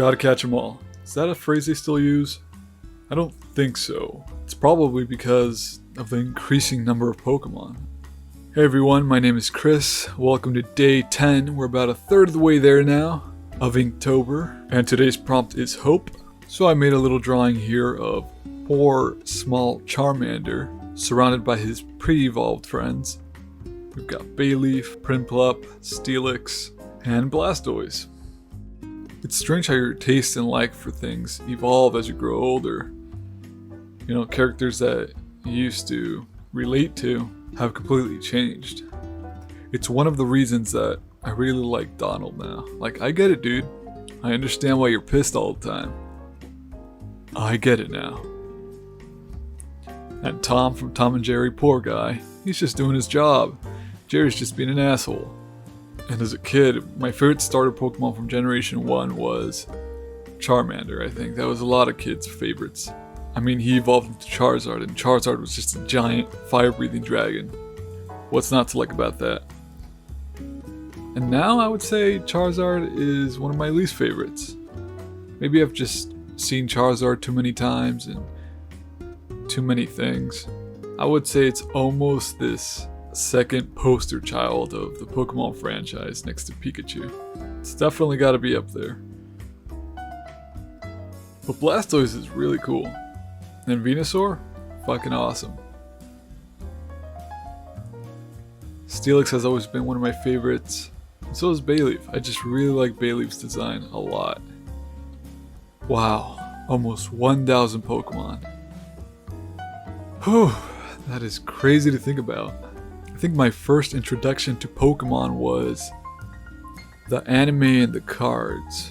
Gotta catch 'em all. Is that a phrase they still use? I don't think so. It's probably because of the increasing number of Pokemon. Hey everyone, my name is Chris. Welcome to day 10. We're about a third of the way there now of Inktober. And today's prompt is hope. So I made a little drawing here of poor small Charmander surrounded by his pre-evolved friends. We've got Bayleaf, Prinplup, Steelix, and Blastoise. It's strange how your taste and like for things evolve as you grow older. You know, characters that you used to relate to have completely changed. It's one of the reasons that I really like Donald now. Like, I get it, dude. I understand why you're pissed all the time. I get it now. And Tom from Tom and Jerry, poor guy. He's just doing his job. Jerry's just being an asshole. And as a kid, my favorite starter Pokemon from Generation 1 was Charmander, I think. That was a lot of kids' favorites. I mean, he evolved into Charizard, and Charizard was just a giant, fire-breathing dragon. What's not to like about that? And now I would say Charizard is one of my least favorites. Maybe I've just seen Charizard too many times and too many things. I would say it's almost this second poster child of the Pokemon franchise next to Pikachu. It's definitely got to be up there. But Blastoise is really cool. And Venusaur? Fucking awesome. Steelix has always been one of my favorites. And so is Bayleaf. I just really like Bayleaf's design a lot. Wow. Almost 1,000 Pokemon. Whew. That is crazy to think about. I think my first introduction to Pokemon was the anime and the cards.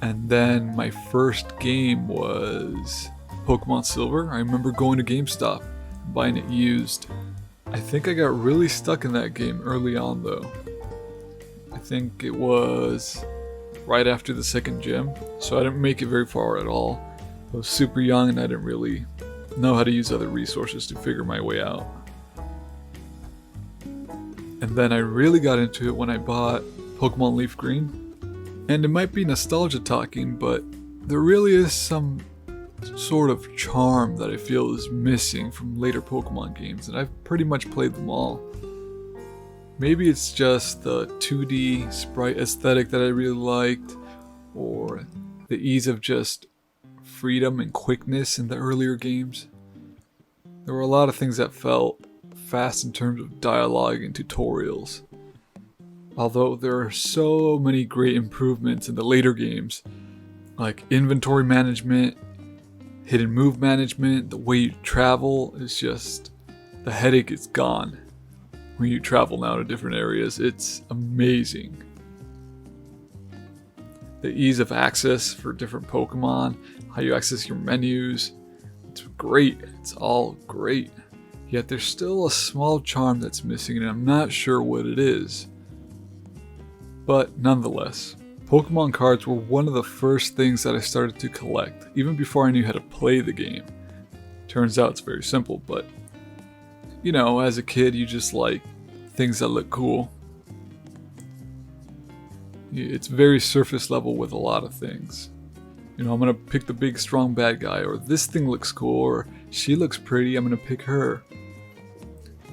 And then my first game was Pokemon Silver. I remember going to GameStop, buying it used. I think I got really stuck in that game early on though. I think it was right after the second gym, so I didn't make it very far at all. I was super young and I didn't really know how to use other resources to figure my way out. And then I really got into it when I bought Pokemon Leaf Green. And it might be nostalgia talking, but there really is some sort of charm that I feel is missing from later Pokemon games, and I've pretty much played them all. Maybe it's just the 2D sprite aesthetic that I really liked, or the ease of just freedom and quickness in the earlier games. There were a lot of things that felt fast in terms of dialogue and tutorials. Although there are so many great improvements in the later games, like inventory management, hidden move management, the way you travel is just, the headache is gone. When you travel now to different areas, it's amazing. The ease of access for different Pokemon, how you access your menus, it's great, it's all great. Yet there's still a small charm that's missing and I'm not sure what it is. But nonetheless, Pokemon cards were one of the first things that I started to collect, even before I knew how to play the game. Turns out it's very simple, but you know, as a kid you just like things that look cool. It's very surface level with a lot of things. You know, I'm gonna pick the big strong bad guy, or this thing looks cool, or she looks pretty, I'm gonna pick her.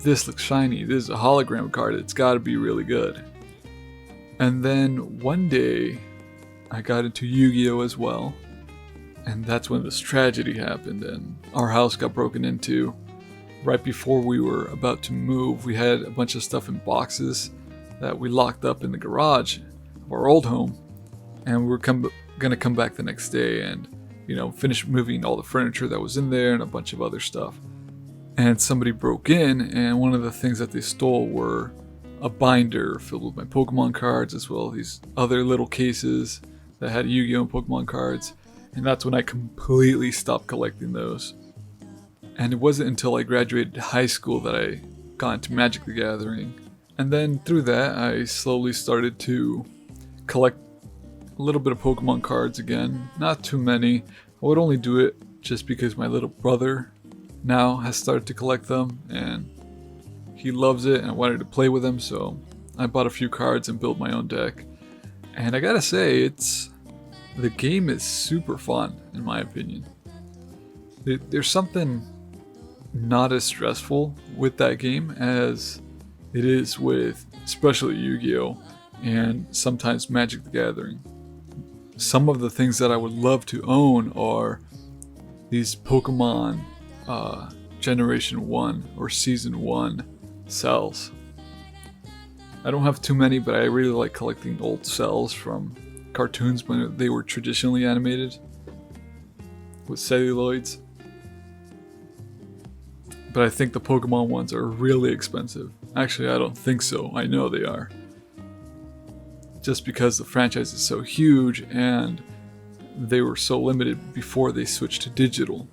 This looks shiny, this is a hologram card, it's gotta be really good. And then one day, I got into Yu-Gi-Oh as well. And that's when this tragedy happened and our house got broken into. Right before we were about to move, we had a bunch of stuff in boxes that we locked up in the garage of our old home. And we were gonna come back the next day and, you know, finish moving all the furniture that was in there and a bunch of other stuff. And somebody broke in, and one of the things that they stole were a binder filled with my Pokemon cards, as well as these other little cases that had Yu-Gi-Oh! And Pokemon cards. And that's when I completely stopped collecting those. And it wasn't until I graduated high school that I got into Magic the Gathering. And then through that, I slowly started to collect a little bit of Pokemon cards again. Not too many. I would only do it just because my little brother now has started to collect them, and he loves it and I wanted to play with him, so I bought a few cards and built my own deck. And I gotta say, it's The game is super fun, in my opinion. There's something not as stressful with that game as it is with especially Yu-Gi-Oh! And sometimes Magic the Gathering. Some of the things that I would love to own are these Pokemon Generation 1 or Season 1 cells. I don't have too many, but I really like collecting old cells from cartoons when they were traditionally animated with celluloids. But I think the Pokemon ones are really expensive. Actually, I don't think so. I know they are. Just because the franchise is so huge and they were so limited before they switched to digital.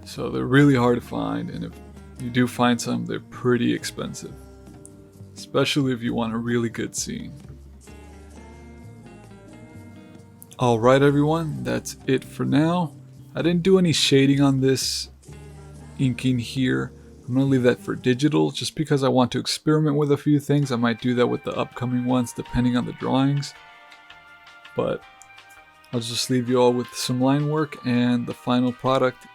So they're really hard to find, and if you do find some, they're pretty expensive. Especially if you want a really good scene. Alright everyone, that's it for now. I didn't do any shading on this inking here. I'm going to leave that for digital just because I want to experiment with a few things. I might do that with the upcoming ones depending on the drawings. But I'll just leave you all with some line work and the final product.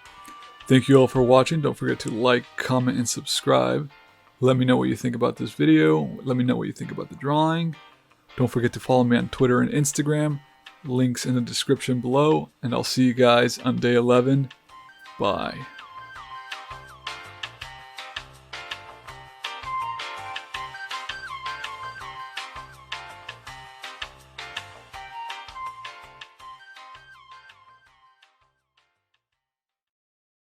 Thank you all for watching. Don't forget to like, comment, and subscribe. Let me know what you think about this video. Let me know what you think about the drawing. Don't forget to follow me on Twitter and Instagram. Links in the description below. And I'll see you guys on day 11. Bye.